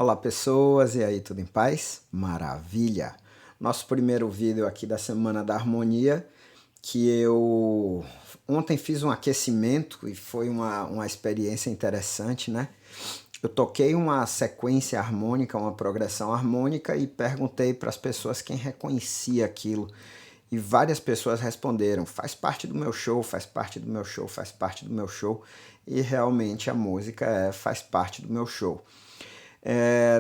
Olá pessoas, e aí, tudo em paz? Maravilha! Nosso primeiro vídeo aqui da Semana da Harmonia, que eu ontem fiz um aquecimento e foi uma experiência interessante, né? Eu toquei uma sequência harmônica, uma progressão harmônica e perguntei para as pessoas quem reconhecia aquilo. E várias pessoas responderam, faz parte do meu show, faz parte do meu show, faz parte do meu show. E realmente a música faz parte do meu show.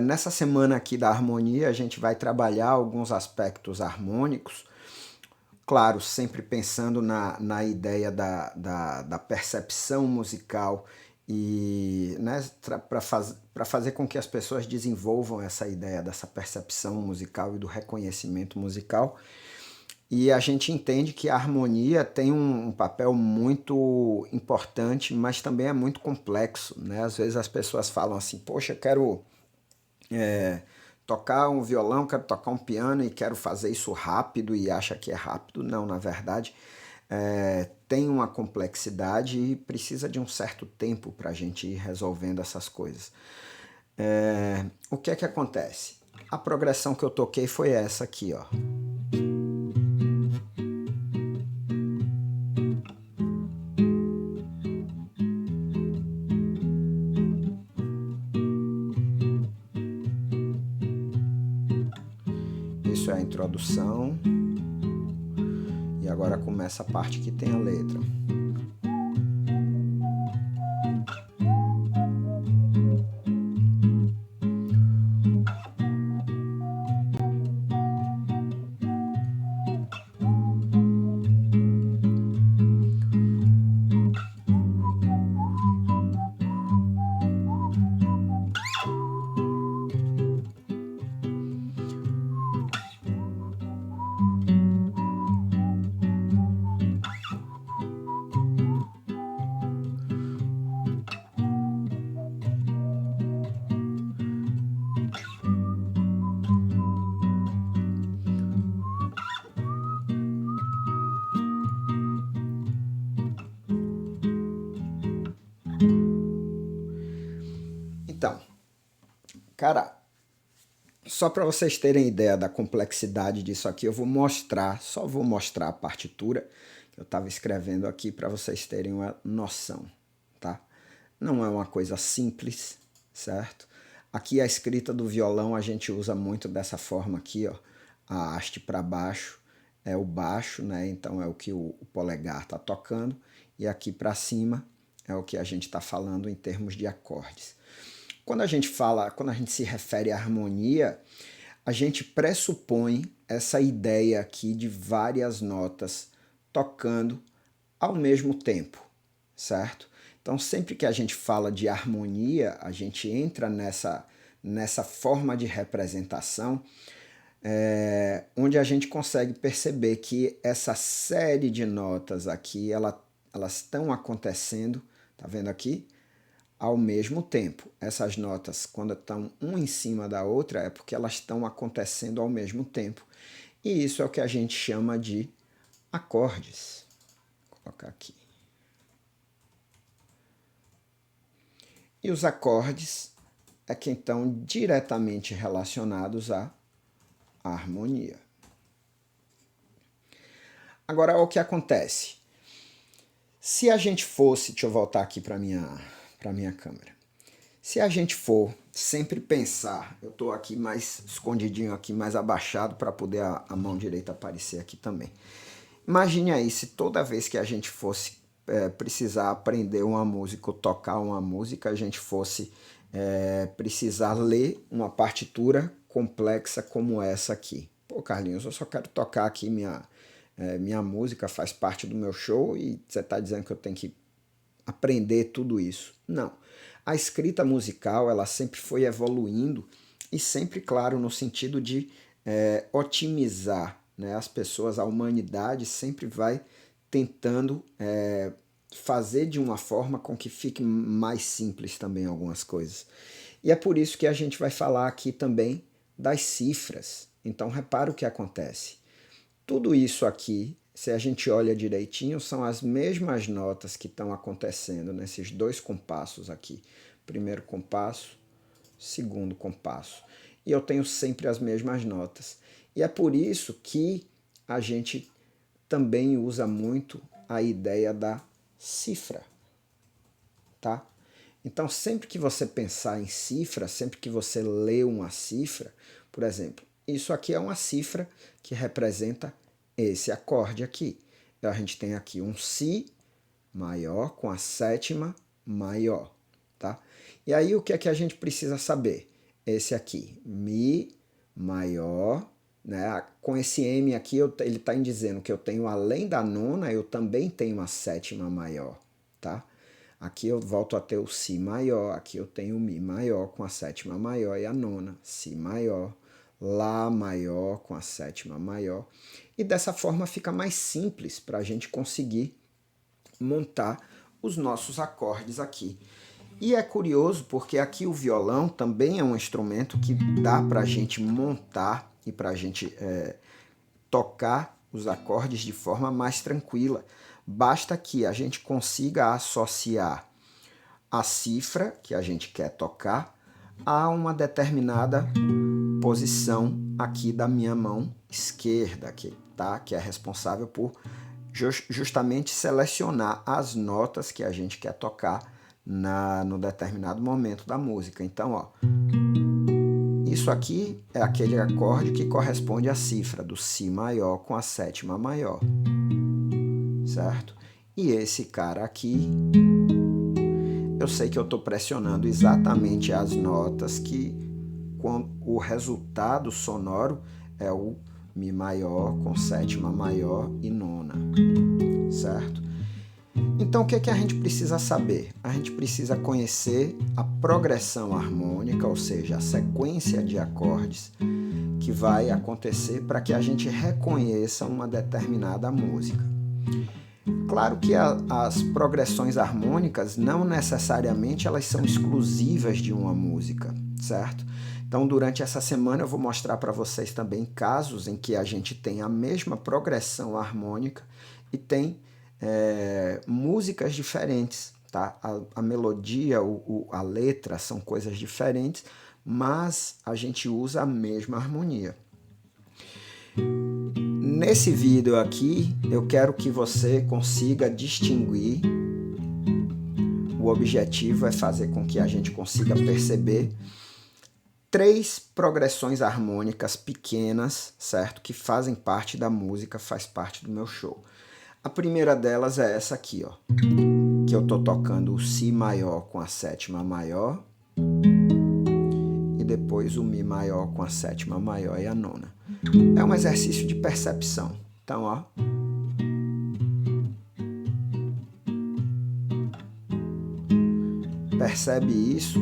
Nessa semana aqui da harmonia, a gente vai trabalhar alguns aspectos harmônicos, claro, sempre pensando na ideia da percepção musical e né, para fazer com que as pessoas desenvolvam essa ideia dessa percepção musical e do reconhecimento musical. E a gente entende que a harmonia tem um papel muito importante, mas também é muito complexo, né? Às vezes as pessoas falam assim, poxa, eu quero tocar um violão, quero tocar um piano e quero fazer isso rápido e acha que é rápido. Não, na verdade, tem uma complexidade e precisa de um certo tempo para a gente ir resolvendo essas coisas. O que é que acontece? A progressão que eu toquei foi essa aqui, ó. Isso é a introdução. E agora começa a parte que tem a letra. Então, cara, só para vocês terem ideia da complexidade disso aqui, eu vou mostrar, só vou mostrar a partitura que eu estava escrevendo aqui para vocês terem uma noção, tá? Não é uma coisa simples, certo? Aqui a escrita do violão a gente usa muito dessa forma aqui, ó. A haste para baixo é o baixo, né? Então é o que o polegar está tocando. E aqui para cima é o que a gente está falando em termos de acordes. Quando a gente fala, quando a gente se refere à harmonia, a gente pressupõe essa ideia aqui de várias notas tocando ao mesmo tempo, certo? Então, sempre que a gente fala de harmonia, a gente entra nessa forma de representação, onde a gente consegue perceber que essa série de notas aqui, elas estão acontecendo, tá vendo aqui? Ao mesmo tempo. Essas notas, quando estão uma em cima da outra, é porque elas estão acontecendo ao mesmo tempo. E isso é o que a gente chama de acordes. Vou colocar aqui. E os acordes é que estão diretamente relacionados à harmonia. Agora, o que acontece? Se a gente fosse, deixa eu voltar aqui para minha câmera. Se a gente for sempre pensar, eu estou aqui mais escondidinho, aqui mais abaixado para poder a mão direita aparecer aqui também. Imagine aí se toda vez que a gente fosse precisar aprender uma música ou tocar uma música, a gente fosse precisar ler uma partitura complexa como essa aqui. Pô, Carlinhos, eu só quero tocar aqui minha música, faz parte do meu show e você está dizendo que eu tenho que aprender tudo isso. Não. A escrita musical, ela sempre foi evoluindo e sempre, claro, no sentido de otimizar, né? As pessoas, a humanidade sempre vai tentando fazer de uma forma com que fique mais simples também algumas coisas. E é por isso que a gente vai falar aqui também das cifras. Então, repara o que acontece. Tudo isso aqui, se a gente olha direitinho, são as mesmas notas que estão acontecendo nesses dois compassos aqui. Primeiro compasso, segundo compasso. E eu tenho sempre as mesmas notas. E é por isso que a gente também usa muito a ideia da cifra, tá? Então, sempre que você pensar em cifra, sempre que você lê uma cifra, por exemplo, isso aqui é uma cifra que representa esse acorde aqui. A gente tem aqui um Si maior com a sétima maior, tá? E aí o que é que a gente precisa saber? Esse aqui, Mi maior, né? Com esse M aqui, ele está dizendo que eu tenho, além da nona, eu também tenho uma sétima maior, tá? Aqui eu volto a ter o Si maior, aqui eu tenho o Mi maior com a sétima maior e a nona, Si maior, Lá maior com a sétima maior. E dessa forma fica mais simples para a gente conseguir montar os nossos acordes aqui. E é curioso porque aqui o violão também é um instrumento que dá para a gente montar e para a gente tocar os acordes de forma mais tranquila. Basta que a gente consiga associar a cifra que a gente quer tocar a uma determinada posição aqui da minha mão esquerda, aqui, tá? Que é responsável por justamente selecionar as notas que a gente quer tocar no determinado momento da música. Então, ó, isso aqui é aquele acorde que corresponde à cifra do Si maior com a sétima maior, certo? E esse cara aqui, eu sei que eu estou pressionando exatamente as notas que o resultado sonoro é o Mi maior com sétima maior e nona, certo? Então o que é que a gente precisa saber? A gente precisa conhecer a progressão harmônica, ou seja, a sequência de acordes que vai acontecer para que a gente reconheça uma determinada música. Claro que as progressões harmônicas não necessariamente elas são exclusivas de uma música, certo? Então, durante essa semana eu vou mostrar para vocês também casos em que a gente tem a mesma progressão harmônica e tem músicas diferentes, tá? A melodia, a letra são coisas diferentes, mas a gente usa a mesma harmonia. Nesse vídeo aqui, eu quero que você consiga distinguir. O objetivo é fazer com que a gente consiga perceber 3 progressões harmônicas pequenas, certo? Que fazem parte da música, faz parte do meu show. A primeira delas é essa aqui, ó. Que eu tô tocando o Si maior com a sétima maior. E depois o Mi maior com a sétima maior e a nona. É um exercício de percepção. Então, ó. Percebe isso.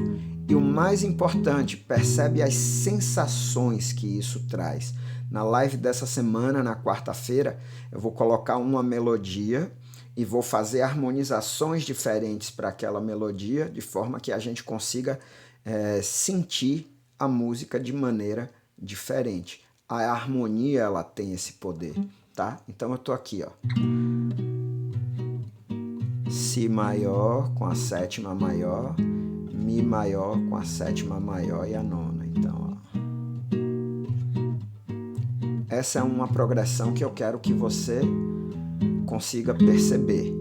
E o mais importante, percebe as sensações que isso traz. Na live dessa semana, na quarta-feira, eu vou colocar uma melodia e vou fazer harmonizações diferentes para aquela melodia, de forma que a gente consiga sentir a música de maneira diferente. A harmonia, ela tem esse poder, tá? Então eu tô aqui, ó. Si maior com a sétima maior, Mi maior com a sétima maior e a nona. Então, ó. Essa é uma progressão que eu quero que você consiga perceber.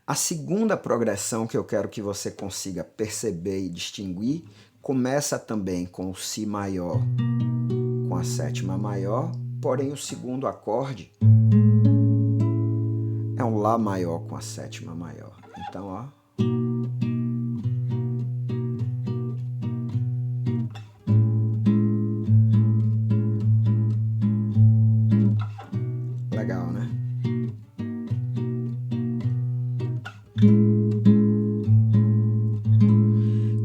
A segunda progressão que eu quero que você consiga perceber e distinguir começa também com o Si maior com a sétima maior, porém o segundo acorde é um Lá maior com a sétima maior. Então, ó. Legal, né?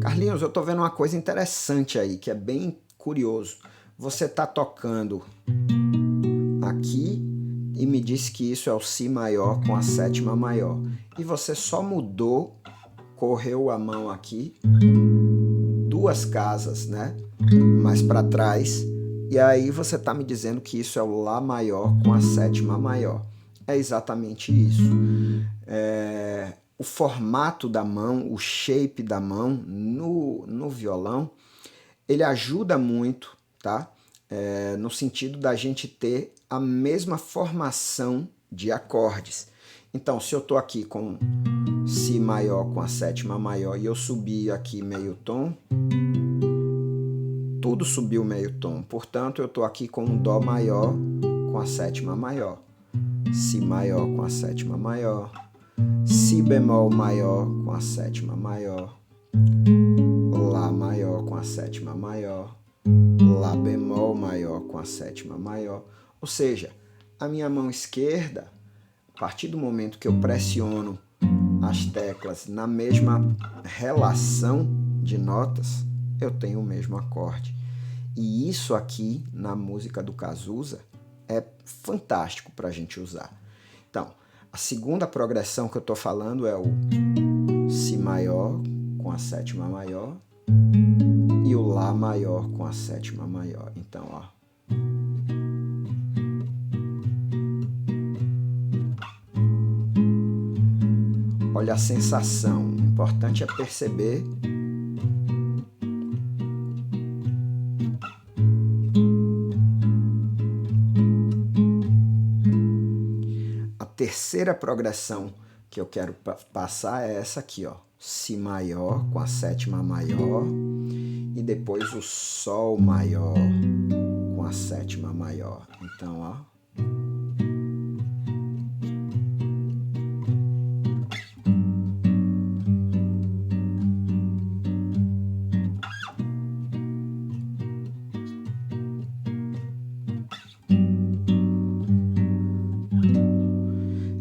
Carlinhos, eu tô vendo uma coisa interessante aí, que é bem curioso. Você tá tocando aqui e me disse que isso é o Si maior com a sétima maior. E você só mudou, correu a mão aqui, 2 casas, né? Mais para trás. E aí você tá me dizendo que isso é o Lá maior com a sétima maior. É exatamente isso. o formato da mão, o shape da mão no violão, ele ajuda muito, tá? No sentido da gente ter a mesma formação de acordes. Então, se eu estou aqui com Si maior com a sétima maior e eu subi aqui meio tom, tudo subiu meio tom. Portanto, eu estou aqui com um Dó maior com a sétima maior, Si maior com a sétima maior, Si bemol maior com a sétima maior, Lá maior com a sétima maior, Lá bemol maior com a sétima maior. Ou seja, a minha mão esquerda, a partir do momento que eu pressiono as teclas na mesma relação de notas, eu tenho o mesmo acorde. E isso aqui, na música do Cazuza, é fantástico para a gente usar. Então, a segunda progressão que eu estou falando é o Si maior com a sétima maior e o Lá maior com a sétima maior. Então, ó. Olha a sensação. O importante é perceber a terceira progressão que eu quero passar é essa aqui, ó. Si maior com a sétima maior e depois o Sol maior com a sétima maior. Então, ó.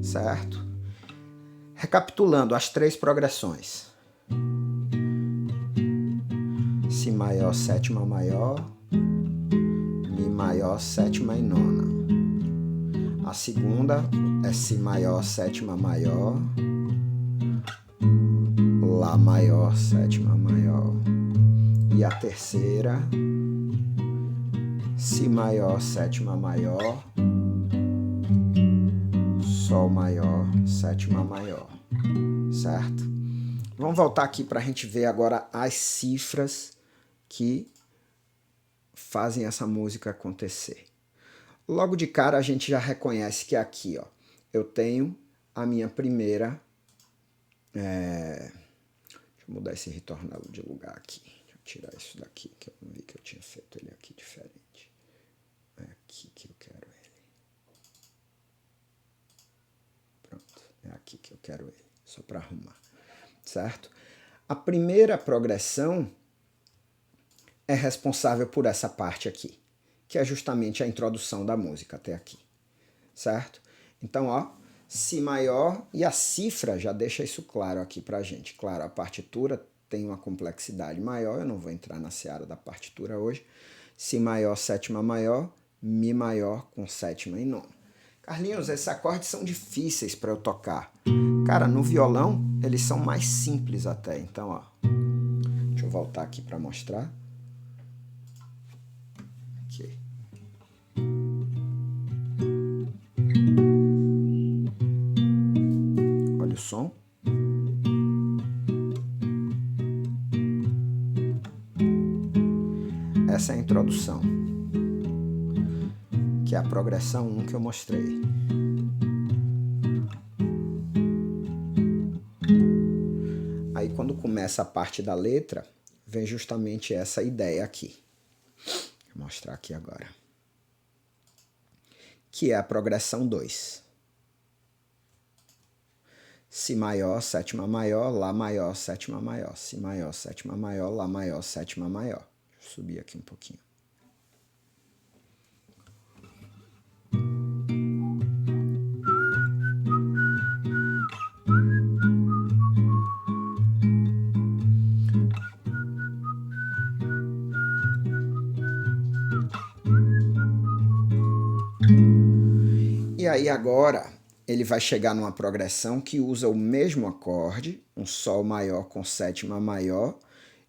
Certo? Recapitulando as três progressões. Si maior, sétima maior, Mi maior, sétima e nona. A segunda é Si maior, sétima maior, Lá maior, sétima maior. E a terceira, Si maior, sétima maior, Sol maior, sétima maior, certo? Vamos voltar aqui para a gente ver agora as cifras que fazem essa música acontecer. Logo de cara a gente já reconhece que aqui, ó, eu tenho a minha primeira... Deixa eu mudar esse ritornelo de lugar aqui. Deixa eu tirar isso daqui, que eu não vi que eu tinha feito ele aqui diferente. É aqui que eu quero ele. Pronto, é aqui que eu quero ele, só para arrumar, certo? A primeira progressão é responsável por essa parte aqui, que é justamente a introdução da música até aqui, certo? Então, ó, Si maior, e a cifra já deixa isso claro aqui pra gente. Claro, a partitura tem uma complexidade maior, eu não vou entrar na seara da partitura hoje. Si maior, sétima maior, Mi maior com sétima e nona. Carlinhos, esses acordes são difíceis para eu tocar. Cara, no violão eles são mais simples até. Então, ó, deixa eu voltar aqui para mostrar. Aqui. Olha o som. Essa é a introdução, que é a progressão 1 que eu mostrei. Aí quando começa a parte da letra, vem justamente essa ideia aqui. Vou mostrar aqui agora. Que é a progressão 2. Si maior, sétima maior, Lá maior, sétima maior. Si maior, sétima maior, Lá maior, sétima maior. Deixa eu subir aqui um pouquinho. E aí agora ele vai chegar numa progressão que usa o mesmo acorde, um Sol maior com sétima maior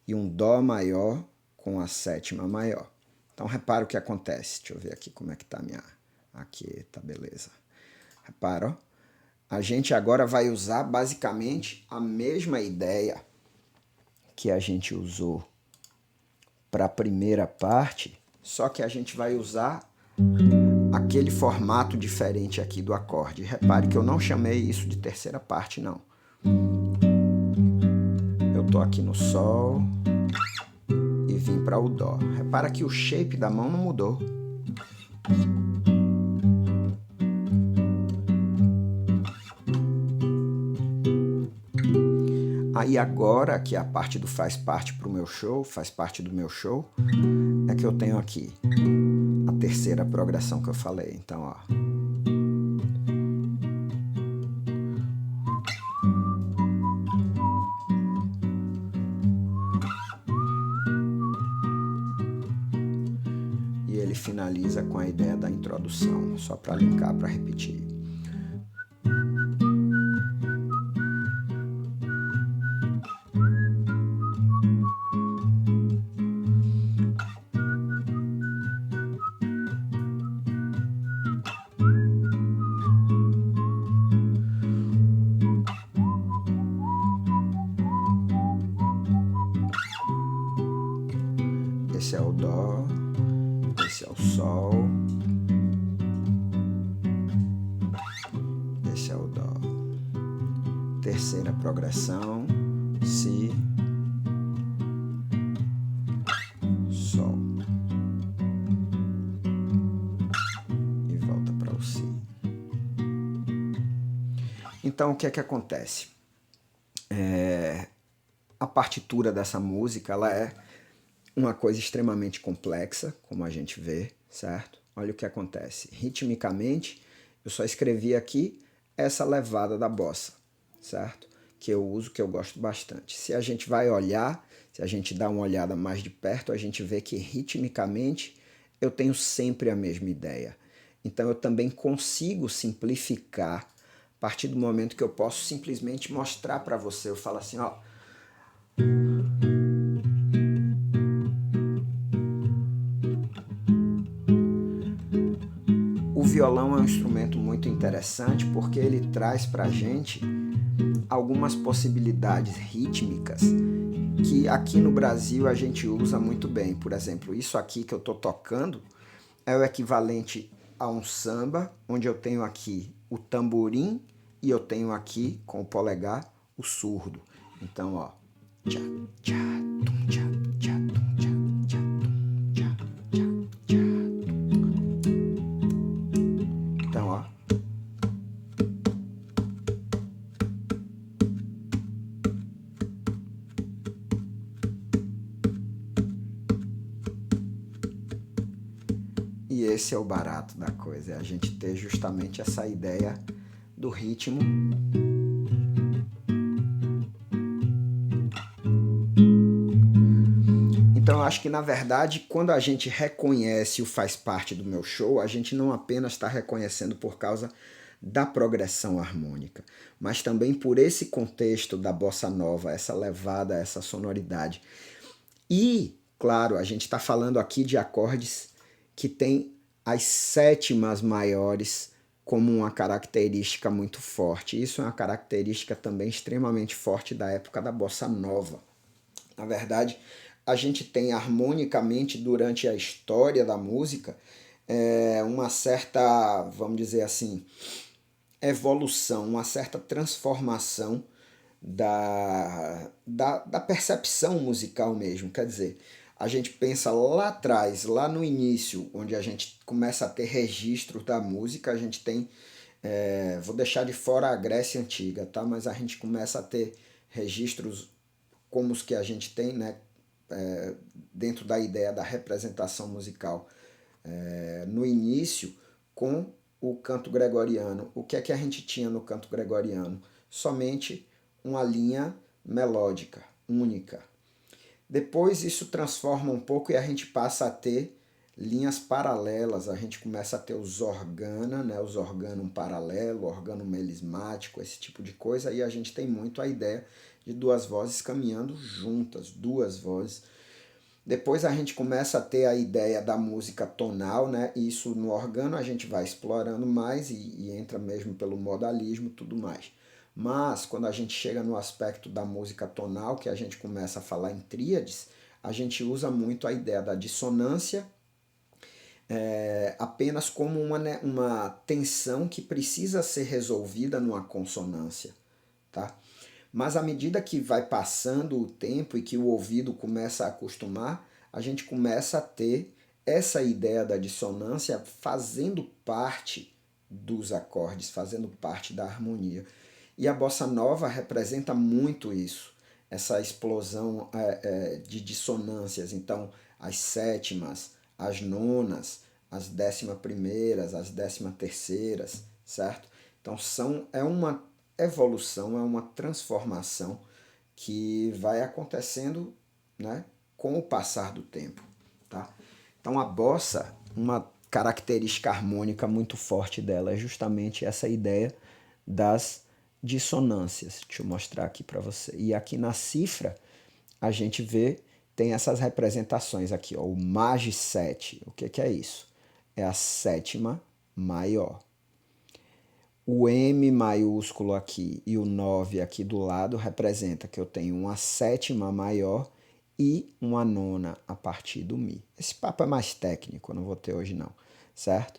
e um Dó maior com a sétima maior. Então repara o que acontece. Deixa eu ver aqui como é que tá a minha... Aqui, tá beleza. Repara, ó. A gente agora vai usar basicamente a mesma ideia que a gente usou para a primeira parte, só que a gente vai usar aquele formato diferente aqui do acorde. Repare que eu não chamei isso de terceira parte, não. Eu tô aqui no Sol e vim para o Dó. Repara que o shape da mão não mudou. Aí agora, que é a parte do faz parte pro meu show, faz parte do meu show, é que eu tenho aqui a terceira progressão que eu falei. Então, ó. E ele finaliza com a ideia da introdução, só para linkar, para repetir. Esse é o Dó, esse é o Sol, esse é o Dó. Terceira progressão, Si, Sol. E volta para o Si. Então, o que é que acontece? A partitura dessa música, ela é uma coisa extremamente complexa, como a gente vê, certo? Olha o que acontece. Ritmicamente, eu só escrevi aqui essa levada da bossa, certo? Que eu uso, que eu gosto bastante. Se a gente vai olhar, se a gente dá uma olhada mais de perto, a gente vê que ritmicamente eu tenho sempre a mesma ideia. Então eu também consigo simplificar a partir do momento que eu posso simplesmente mostrar para você. Eu falo assim, ó. O violão é um instrumento muito interessante porque ele traz para a gente algumas possibilidades rítmicas que aqui no Brasil a gente usa muito bem. Por exemplo, isso aqui que eu estou tocando é o equivalente a um samba, onde eu tenho aqui o tamborim e eu tenho aqui, com o polegar, o surdo. Então, ó. Tchá, tchá, tum, tchá, tchá, tum, tchá, tchá, tum, tchá, tchá, tchá. Então, ó. E esse é o barato da coisa, é a gente ter justamente essa ideia do ritmo. Então eu acho que na verdade, quando a gente reconhece o faz parte do meu show, a gente não apenas está reconhecendo por causa da progressão harmônica, mas também por esse contexto da bossa nova, essa levada, essa sonoridade. E, claro, a gente está falando aqui de acordes que tem as sétimas maiores como uma característica muito forte. Isso é uma característica também extremamente forte da época da bossa nova. Na verdade, a gente tem harmonicamente durante a história da música uma certa, vamos dizer assim, evolução, uma certa transformação da percepção musical mesmo. Quer dizer, a gente pensa lá atrás, lá no início, onde a gente começa a ter registros da música, a gente tem, vou deixar de fora a Grécia Antiga, tá? Mas a gente começa a ter registros como os que a gente tem, né? Dentro da ideia da representação musical no início com o canto gregoriano. O que é que a gente tinha no canto gregoriano? Somente uma linha melódica, única. Depois isso transforma um pouco e a gente passa a ter linhas paralelas, a gente começa a ter os organa, né? Os organum paralelo, organum melismático, esse tipo de coisa, e a gente tem muito a ideia de duas vozes caminhando juntas, duas vozes. Depois a gente começa a ter a ideia da música tonal, né? Isso no órgão a gente vai explorando mais e entra mesmo pelo modalismo e tudo mais. Mas quando a gente chega no aspecto da música tonal, que a gente começa a falar em tríades, a gente usa muito a ideia da dissonância apenas como uma tensão que precisa ser resolvida numa consonância, tá? Mas à medida que vai passando o tempo e que o ouvido começa a acostumar, a gente começa a ter essa ideia da dissonância fazendo parte dos acordes, fazendo parte da harmonia. E a bossa nova representa muito isso, essa explosão de dissonâncias. Então, as sétimas, as nonas, as 11ª, as 13ª, certo? Então, é uma evolução, é uma transformação que vai acontecendo, né, com o passar do tempo, tá? Então a bossa, uma característica harmônica muito forte dela é justamente essa ideia das dissonâncias. Deixa eu mostrar aqui para você. E aqui na cifra a gente vê, tem essas representações aqui, ó, o Maj 7. O que é isso? É a sétima maior. O M maiúsculo aqui e o 9 aqui do lado representa que eu tenho uma sétima maior e uma nona a partir do Mi. Esse papo é mais técnico, eu não vou ter hoje não, certo?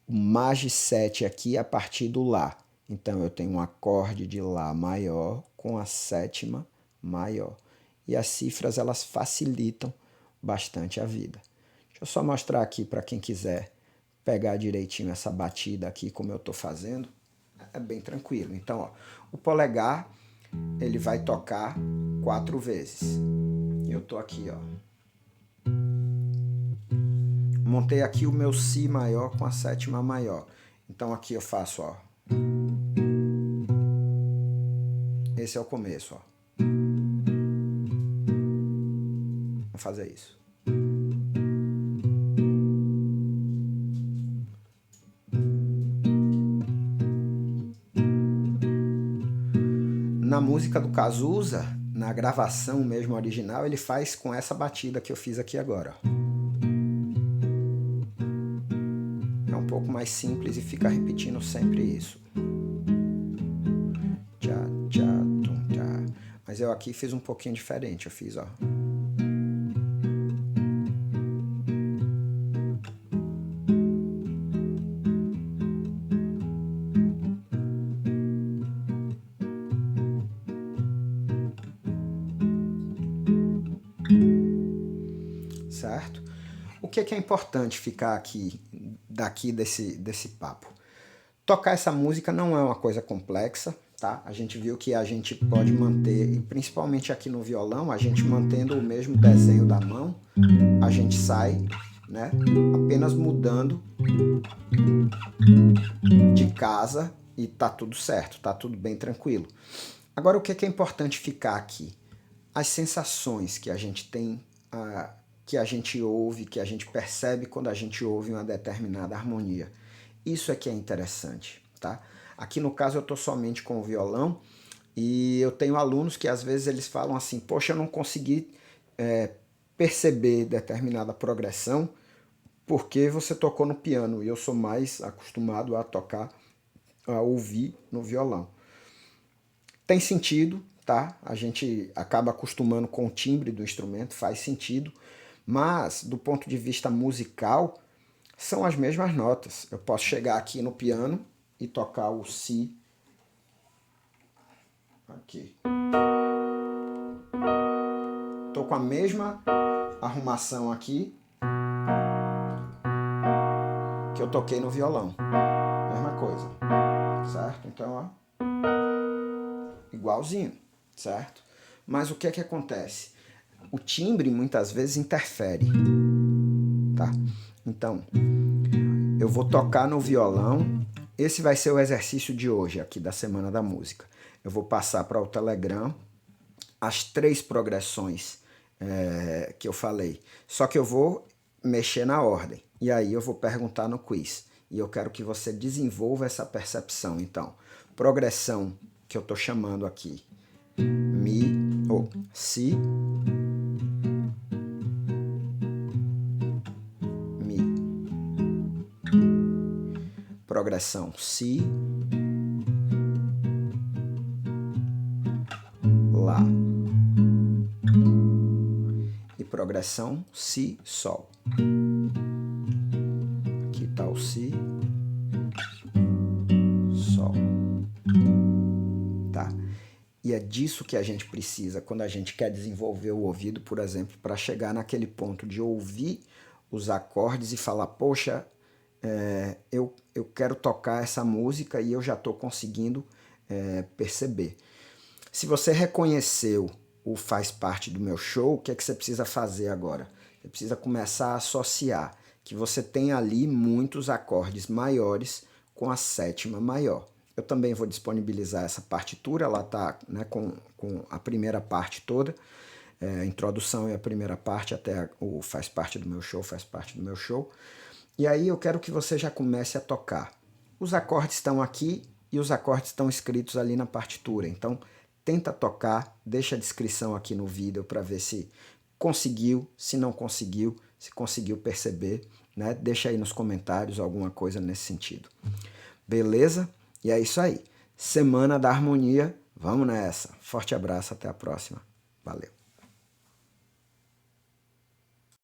O Maj 7 aqui a partir do Lá. Então eu tenho um acorde de Lá maior com a sétima maior. E as cifras elas facilitam bastante a vida. Deixa eu só mostrar aqui para quem quiser pegar direitinho essa batida aqui como eu estou fazendo. É bem tranquilo. Então, ó, o polegar ele vai tocar 4 vezes. Eu tô aqui, ó. Montei aqui o meu Si maior com a sétima maior. Então aqui eu faço, ó. Esse é o começo, ó. Vou fazer isso. Na música do Cazuza, na gravação mesmo original, ele faz com essa batida que eu fiz aqui agora. É um pouco mais simples e fica repetindo sempre isso. Tchá, tchá, tum, tchá. Mas eu aqui fiz um pouquinho diferente, eu fiz, ó. Certo? O que é importante ficar aqui, daqui desse papo? Tocar essa música não é uma coisa complexa, tá? A gente viu que a gente pode manter, principalmente aqui no violão, a gente mantendo o mesmo desenho da mão, a gente sai, né? Apenas mudando de casa e tá tudo certo, tá tudo bem tranquilo. Agora o que é importante ficar aqui? As sensações que a gente tem, que a gente ouve, que a gente percebe quando a gente ouve uma determinada harmonia. Isso é que é interessante, tá? Aqui no caso eu estou somente com o violão e eu tenho alunos que às vezes eles falam assim, poxa, eu não consegui perceber determinada progressão porque você tocou no piano e eu sou mais acostumado a tocar, a ouvir no violão. Tem sentido, tá? A gente acaba acostumando com o timbre do instrumento, faz sentido, mas do ponto de vista musical, são as mesmas notas. Eu posso chegar aqui no piano e tocar o Si. Aqui. Tô com a mesma arrumação aqui que eu toquei no violão. Mesma coisa. Certo? Então, ó. Igualzinho. Certo? Mas o que é que acontece? O timbre muitas vezes interfere. Tá? Então, eu vou tocar no violão. Esse vai ser o exercício de hoje, aqui da Semana da Música. Eu vou passar para o Telegram as 3 progressões que eu falei. Só que eu vou mexer na ordem. E aí eu vou perguntar no quiz. E eu quero que você desenvolva essa percepção. Então, progressão que eu estou chamando aqui. Mi, Si, progressão Si, Lá. E progressão Si, Sol. Aqui está o Si, Sol. Tá? E é disso que a gente precisa quando a gente quer desenvolver o ouvido, por exemplo, para chegar naquele ponto de ouvir os acordes e falar, poxa, eu quero tocar essa música e eu já estou conseguindo perceber. Se você reconheceu o faz parte do meu show, o que é que você precisa fazer agora? Você precisa começar a associar que você tem ali muitos acordes maiores com a sétima maior. Eu também vou disponibilizar essa partitura, ela está, né, com a primeira parte toda, a introdução e a primeira parte, até o faz parte do meu show, faz parte do meu show. E aí eu quero que você já comece a tocar. Os acordes estão aqui e os acordes estão escritos ali na partitura. Então, tenta tocar, deixa a descrição aqui no vídeo para ver se conseguiu, se não conseguiu, se conseguiu perceber, né? Deixa aí nos comentários alguma coisa nesse sentido. Beleza? E é isso aí. Semana da Harmonia. Vamos nessa. Forte abraço, até a próxima. Valeu.